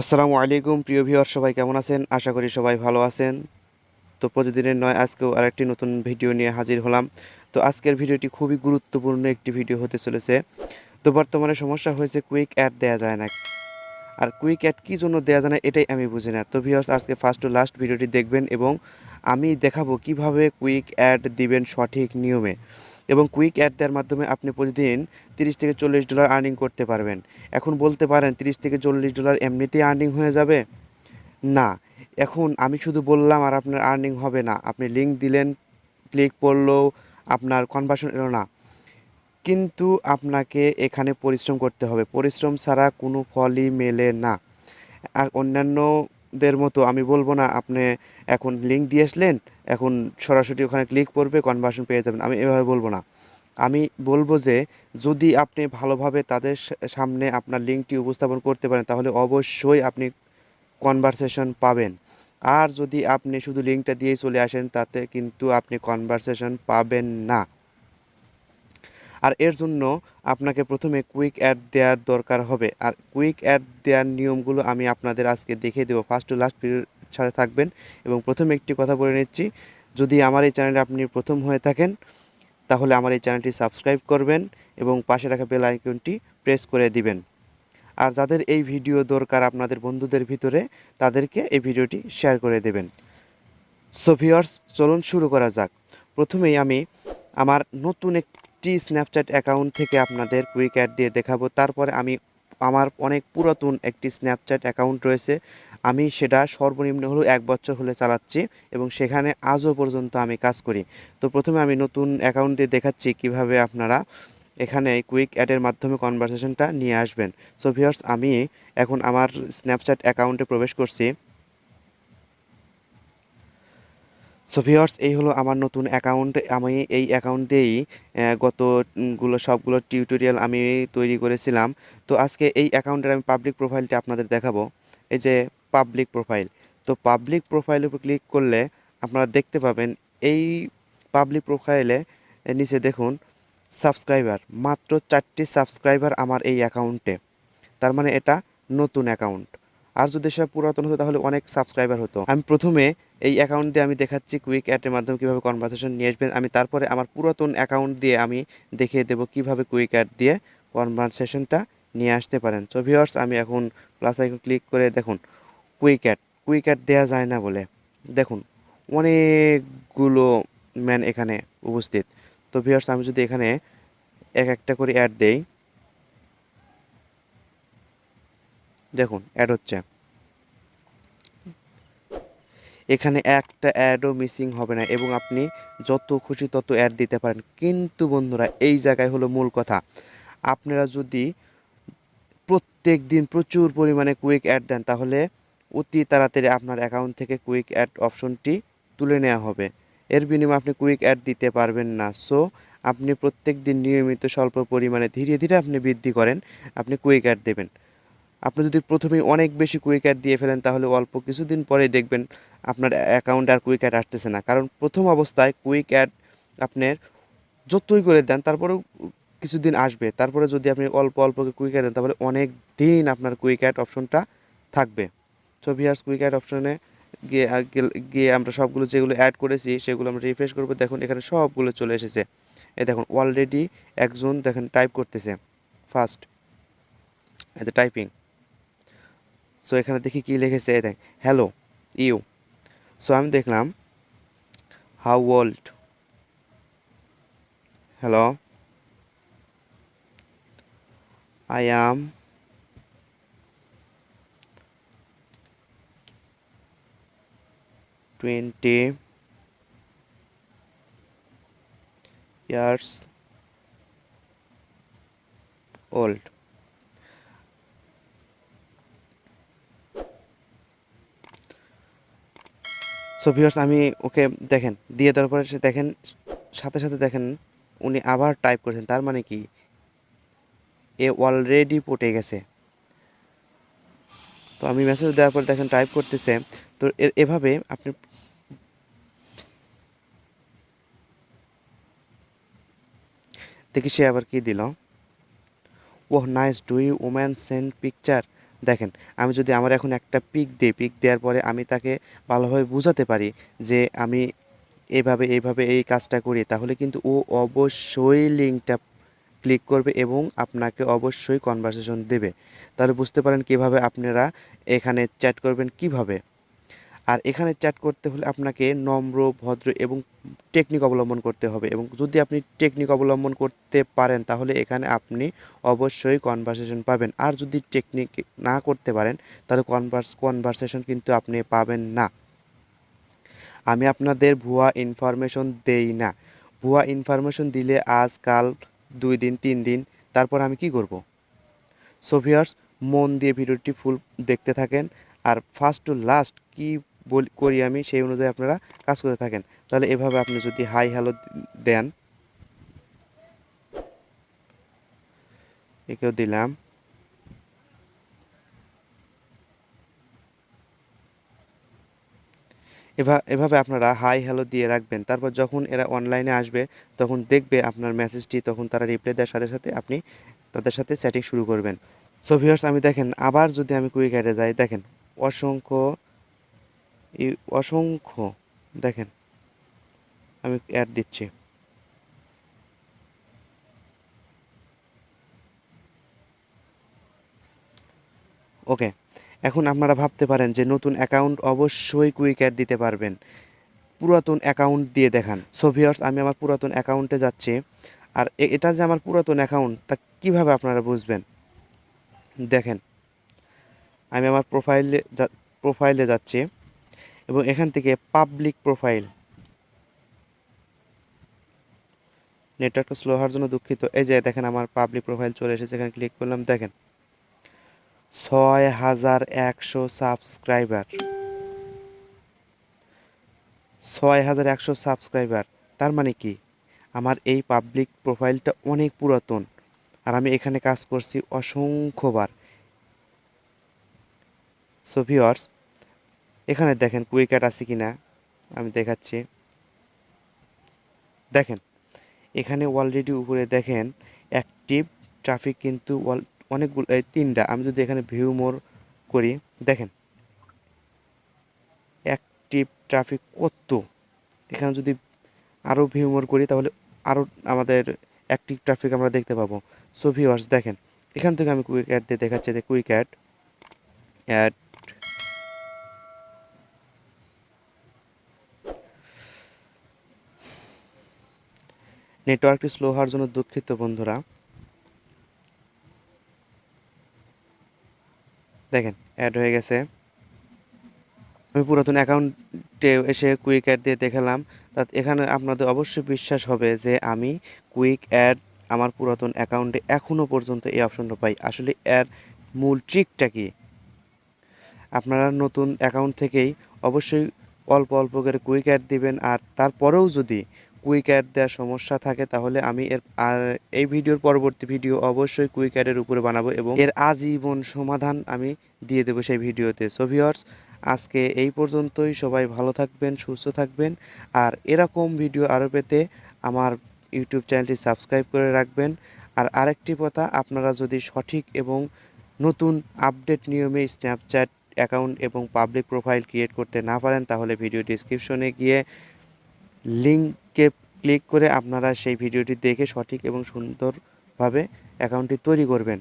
আসসালামু আলাইকুম প্রিয় ভিউয়ার, সবাই কেমন আছেন? আশা করি সবাই ভালো আছেন। তো প্রতিদিনের নয়, আজকেও আরেকটি নতুন ভিডিও নিয়ে হাজির হলাম। তো আজকের ভিডিওটি খুবই গুরুত্বপূর্ণ একটি ভিডিও হতে চলেছে। তো বর্তমানে সমস্যা হয়েছে কুইক অ্যাড দেয়া যায় না। আর কুইক অ্যাড কী জন্য দেয়া যায় না এটাই আমি বুঝি না। তো ভিউয়ার্স, আজকে ফার্স্ট টু লাস্ট ভিডিওটি দেখবেন এবং আমি দেখাবো কিভাবে কুইক অ্যাড দিবেন সঠিক নিয়মে। এবং কুইক অ্যাড দেওয়ার মাধ্যমে আপনি প্রতিদিন $30 থেকে $40 আর্নিং করতে পারবেন। এখন বলতে পারেন $30 থেকে $40 এমনিতেই আর্নিং হয়ে যাবে? না, এখন আমি শুধু বললাম আর আপনার আর্নিং হবে না। আপনি লিঙ্ক দিলেন, ক্লিক পড়লো, আপনার কনভার্সন এলো না। কিন্তু আপনাকে এখানে পরিশ্রম করতে হবে। পরিশ্রম ছাড়া কোনো ফলই মেলে না। আর অন্যান্যদের মতো আমি বলবো না আপনি এখন লিঙ্ক দিয়ে আসলেন, এখন সরাসরি ওখানে ক্লিক করবে কনভার্সন পেয়ে যাবেন। আমি এভাবে বলবো না। আমি বলবো যে যদি আপনি ভালোভাবে তাদের সামনে আপনার লিঙ্কটি উপস্থাপন করতে পারেন তাহলে অবশ্যই আপনি কনভারসেশন পাবেন। আর যদি আপনি শুধু লিঙ্কটা দিয়েই চলে আসেন তাতে কিন্তু আপনি কনভারসেশন পাবেন না। আর এর জন্য আপনাকে প্রথমে কুইক অ্যাড দেওয়ার দরকার হবে। আর কুইক অ্যাড দেওয়ার নিয়মগুলো আমি আপনাদের আজকে দেখিয়ে দেবো। ফার্স্ট টু লাস্ট ভিডিওর সাথে থাকবেন। এবং প্রথমে একটি কথা বলে নিচ্ছি, যদি আমার এই চ্যানেলে আপনি প্রথম হয়ে থাকেন তাহলে আমার এই চ্যানেলটি সাবস্ক্রাইব করবেন এবং পাশে রাখা বেল আইকনটি প্রেস করে দিবেন। আর যাদের এই ভিডিও দরকার আপনাদের বন্ধুদের ভিতরে, তাদেরকে এই ভিডিওটি শেয়ার করে দেবেন। সো ভিউয়ার্স, চলুন শুরু করা যাক। প্রথমেই আমি আমার নতুন একটি স্ন্যাপচ্যাট অ্যাকাউন্ট থেকে আপনাদের কুইক অ্যাড দিয়ে দেখাবো। তারপরে আমি আমার অনেক পুরাতন একটি স্ন্যাপচ্যাট অ্যাকাউন্ট রয়েছে, আমি সেটা সর্বনিম্ন হলেও 1 বছর হলে চালাচ্ছি এবং সেখানে আজও পর্যন্ত আমি কাজ করি। তো প্রথমে আমি নতুন অ্যাকাউন্ট দিয়ে দেখাচ্ছি কিভাবে আপনারা এখানে কুইক অ্যাডের মাধ্যমে কনভারসেশনটা নিয়ে আসবেন। সো ভিউয়ার্স, আমি এখন আমার স্ন্যাপচ্যাট অ্যাকাউন্টে প্রবেশ করছি। সো ভিউয়ার্স, এই হলো আমার নতুন অ্যাকাউন্ট। আমি এই অ্যাকাউন্ট দিয়েই সবগুলো টিউটোরিয়াল আমি তৈরি করেছিলাম। তো আজকে এই অ্যাকাউন্টের আমি পাবলিক প্রোফাইলটা আপনাদের দেখাবো। এই যে পাবলিক প্রোফাইল, তো পাবলিক প্রোফাইলের উপর ক্লিক করলে আপনারা দেখতে পাবেন এই পাবলিক প্রোফাইলে নিচে দেখুন সাবস্ক্রাইবার, মাত্র 4টি সাবস্ক্রাইবার আমার এই অ্যাকাউন্টে। তার মানে এটা নতুন অ্যাকাউন্ট। আর যদি সেটা পুরাতন হতো তাহলে অনেক সাবস্ক্রাইবার হতো। আমি প্রথমে এই অ্যাকাউন্ট দিয়ে আমি দেখাচ্ছি কুইক অ্যাডের মাধ্যমে কীভাবে কনভারসেশন নিয়ে আসবেন। আমি তারপরে আমার পুরাতন অ্যাকাউন্ট দিয়ে আমি দেখিয়ে দেবো কীভাবে কুইক অ্যাড দিয়ে কনভারসেশনটা নিয়ে আসতে পারেন। তো ভিউয়ার্স, আমি এখন প্লাস আইকন ক্লিক করে দেখুন কুইক অ্যাড দেওয়া যায় না বলে দেখুন অনেকগুলো ম্যান এখানে উপস্থিত। তো ভিউয়ার্স, আমি যদি এখানে এক একটা করে অ্যাড দেই, দেখুন অ্যাড হচ্ছে। এখানে একটা অ্যাডও মিসিং হবে না এবং আপনি যত খুশি তত অ্যাড দিতে পারেন। কিন্তু বন্ধুরা, এই জায়গায় হলো মূল কথা, আপনারা যদি প্রত্যেক দিন প্রচুর পরিমাণে কুইক অ্যাড দেন তাহলে অতি তাড়াতাড়ি আপনার অ্যাকাউন্ট থেকে কুইক অ্যাড অপশনটি তুলে নেওয়া হবে। এর বিনিময়ে আপনি কুইক অ্যাড দিতে পারবেন না। সো আপনি প্রত্যেক দিন নিয়মিত স্বল্প পরিমাণে ধীরে ধীরে আপনি বৃদ্ধি করেন, আপনি কুইক অ্যাড দেবেন। আপনি যদি প্রথমেই অনেক বেশি কুইক অ্যাড দিয়ে ফেলেন তাহলে অল্প কিছুদিন পরেই দেখবেন আপনার অ্যাকাউন্টে আর কুইক অ্যাড আসতেছে না। কারণ প্রথম অবস্থায় কুইক অ্যাড আপনার যতই করে দেন তারপরেও কিছুদিন আসবে। তারপরে যদি আপনি অল্প অল্প কুইক অ্যাড দেন তাহলে অনেক দিন আপনার কুইক অ্যাড অপশনটা থাকবে। সো ভিউয়ার্স, কুইক অ্যাড অপশনে গিয়ে গিয়ে আমরা সবগুলো যেগুলো অ্যাড করেছি সেগুলো আমরা রিফ্রেশ করবো। দেখুন এখানে সবগুলো চলে এসেছে। এই দেখুন অলরেডি একজন দেখেন টাইপ করতেছে ফার্স্ট, এতে টাইপিং। সো এখানে দেখি কী লিখেছে, এই দেখ, হ্যালো ইউ। সো আমি দেখলাম how old, hello I am 20 years old. So viewers, আমি ওকে দেখেন দিয়ে দেওয়ার পরে সে দেখেন সাথে সাথে দেখেন উনি আবার টাইপ করেছেন। তার মানে কি, এ অলরেডি পটে গেছে। তো আমি মেসেজ দেওয়ার পর দেখেন টাইপ করতেছে। তো এভাবে আপনি দেখি সে আবার কি দিল। Oh nice, do you woman send picture, দেখেন, আমি যদি আমার এখন একটা পিক দিই, পিক দেওয়ার পরে আমি তাকে ভালোভাবে বোঝাতে পারি যে আমি এইভাবে এই কাজটা করি, তাহলে কিন্তু ও অবশ্যই লিঙ্কটা ক্লিক করবে এবং আপনাকে অবশ্যই কনভারসেশন দেবে। তাহলে বুঝতে পারেন কিভাবে আপনারা এখানে চ্যাট করবেন কিভাবে। আর এখানে চ্যাট করতে হলে আপনাকে নম্র, ভদ্র এবং টেকনিক অবলম্বন করতে হবে, এবং যদি আপনি টেকনিক অবলম্বন করতে পারেন তাহলে এখানে আপনি অবশ্যই কনভারসেশন পাবেন। আর যদি টেকনিক না করতে পারেন তাহলে কনভারসেশন কিন্তু আপনি পাবেন না। আমি আপনাদের ভুয়া ইনফরমেশন দেই না। ভুয়া ইনফরমেশন দিলে আজ কাল 2 দিন 3 দিন, তারপর আমি কি করব? সো ভিউয়ার্স, মন দিয়ে ভিডিওটি ফুল দেখতে থাকেন, আর ফার্স্ট টু লাস্ট কি করি আমি সেই অনুযায়ী আপনারা কাজ করতে থাকেন। তাহলে এভাবে আপনি যদি হাই হ্যালো দেন, একেও দিলাম, এভাবে আপনারা হাই হ্যালো দিয়ে রাখবেন। তারপর যখন এরা অনলাইনে আসবে তখন দেখবে আপনার মেসেজটি, তখন তারা রিপ্লাই দেওয়ার সাথে সাথে আপনি তাদের সাথে চ্যাটিং শুরু করবেন। সো ভিউয়ার্স, আমি দেখেন আবার যদি আমি কুইক অ্যাডে যাই, দেখেন অসংখ্য অসংখ্য দেখেন আমি অ্যাড দিচ্ছি। ওকে, এখন আপনারা ভাবতে পারেন যে নতুন অ্যাকাউন্ট অবশ্যই কুইক অ্যাড দিতে পারবেন, পুরাতন অ্যাকাউন্ট দিয়ে দেখান। সো ভিউয়ার্স, আমি আমার পুরাতন অ্যাকাউন্টে যাচ্ছি। আর এটা যে আমার পুরাতন অ্যাকাউন্ট তা কীভাবে আপনারা বুঝবেন? দেখেন, আমি আমার প্রোফাইলে যাচ্ছি এবং এখান থেকে পাবলিক প্রোফাইল, নেটওয়ার্কটা স্লো হওয়ার জন্য দুঃখিত। এই যে দেখেন আমার পাবলিক প্রোফাইল চলে এসেছে, এখানে ক্লিক করলাম, দেখেন 6100 সাবস্ক্রাইবার, 6100 সাবস্ক্রাইবার। তার মানে কি, আমার এই পাবলিক প্রোফাইলটা অনেক পুরাতন, আর আমি এখানে কাজ করছি অসংখ্যবার। সো ভিউয়ার্স, এখানে দেখেন কুইক অ্যাড আছে কিনা আমি দেখাচ্ছি। দেখেন এখানে অলরেডি উপরে দেখেন অ্যাক্টিভ ট্রাফিক কিন্তু অনেকগুলো, এই 3টা। আমি যদি এখানে ভিউ মোর করি, দেখেন অ্যাক্টিভ ট্রাফিক কত। এখানে যদি আরও ভিউ মোর করি তাহলে আরও আমাদের অ্যাক্টিভ ট্রাফিক আমরা দেখতে পাবো। সো ভিউয়ার্স দেখেন, এখান থেকে আমি কুইক অ্যাড দিয়ে দেখাচ্ছি যে কুইক অ্যাড অ্যাড নেটওয়ার্কটি স্লো হওয়ার জন্য দুঃখিত বন্ধুরা। দেখেন অ্যাড হয়ে গেছে। আমি পুরাতন অ্যাকাউন্টে এসে কুইক অ্যাড দিয়ে দেখালাম। এখানে আপনাদের অবশ্যই বিশ্বাস হবে যে আমি কুইক অ্যাড আমার পুরাতন অ্যাকাউন্টে এখনও পর্যন্ত এই অপশনটা পাই। আসলে এর মূল ট্রিকটা কি? আপনারা নতুন অ্যাকাউন্ট থেকেই অবশ্যই অল্প অল্প করে কুইক অ্যাড দিবেন, আর তারপরেও যদি কুইক অ্যাড দেওয়ার সমস্যা থাকে তাহলে আমি এই ভিডিওর পরবর্তী ভিডিও অবশ্যই কুইক অ্যাডের উপরে বানাবো এবং এর আজীবন সমাধান আমি দিয়ে দেবো সেই ভিডিওতে। সো ভিউয়ার্স, আজকে এই পর্যন্তই। সবাই ভালো থাকবেন, সুস্থ থাকবেন, আর এরকম ভিডিও আরও পেতে আমার ইউটিউব চ্যানেলটি সাবস্ক্রাইব করে রাখবেন। আর আরেকটি কথা, আপনারা যদি সঠিক এবং নতুন আপডেট নিয়মে স্ন্যাপচ্যাট অ্যাকাউন্ট এবং পাবলিক প্রোফাইল ক্রিয়েট করতে না পারেন তাহলে ভিডিও ডেসক্রিপশনে গিয়ে লিঙ্কে ক্লিক করে আপনারা সেই ভিডিওটি দেখে সঠিক এবং সুন্দরভাবে অ্যাকাউন্টটি তৈরি করবেন।